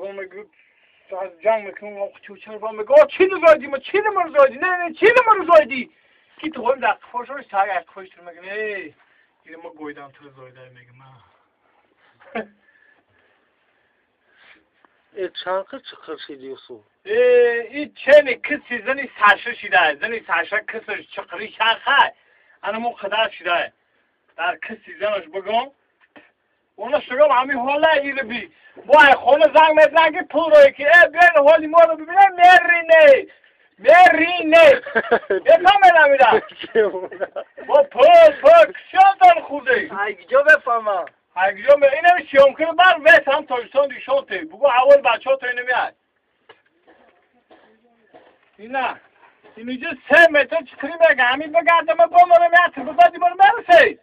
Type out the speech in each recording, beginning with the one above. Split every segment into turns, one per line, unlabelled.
با میگه از جنگ میکنم آخه چرا با میگه آه چی نزدی ما چی نمرزادی نه چی نمرزادی کی تو هم در فوشش ساگ خوش تو میگه نه این ما گویدم تو زایده میگه ما
چانقه çıkır şey diyorsun?
این چه کسی زنی سرشه شده زنی سرشه کسش چقری شاخه انا مو خدا شده در کسی زنش بگم اونا شگم همین حالا ایره بی وای خونه زنگ مزنگی پول روی که بیاین حالی ما رو ببینه مرینه بفهمه نمیدم با پول کشان دار خوده
Haygico befama.
هرگیجا اینم شیام کنه بر ویس هم تاجستان دیشانته بگو اول بچه ها تا اینه میاد نه این اینجا 3 متر چطوری بگه همین بگردم با مانو میاد تو بزادی بانو برسه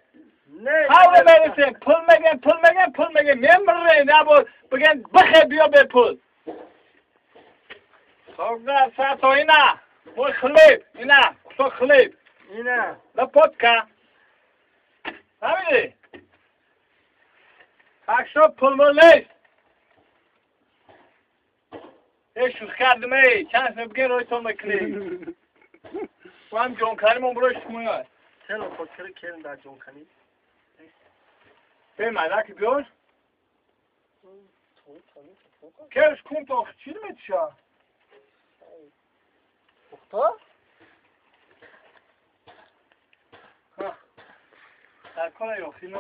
Ne?
حالا برسه پول میگه میمره نه بگن بخه بیا به پول ساگه ساعتا اینه بای خلیب اینه کسا خلیب
Yine.
لپوتکا نمیده اکشا پول ملیست شوخ کردم چند سنه بگین روی تو مکنی و هم جانکاریمون بروش مویاد
Sen fakiri kelin daha jonkani.
به مدک بیار کش کن تا چی رو میتشا
Muhtar?
در کنه یا خیلی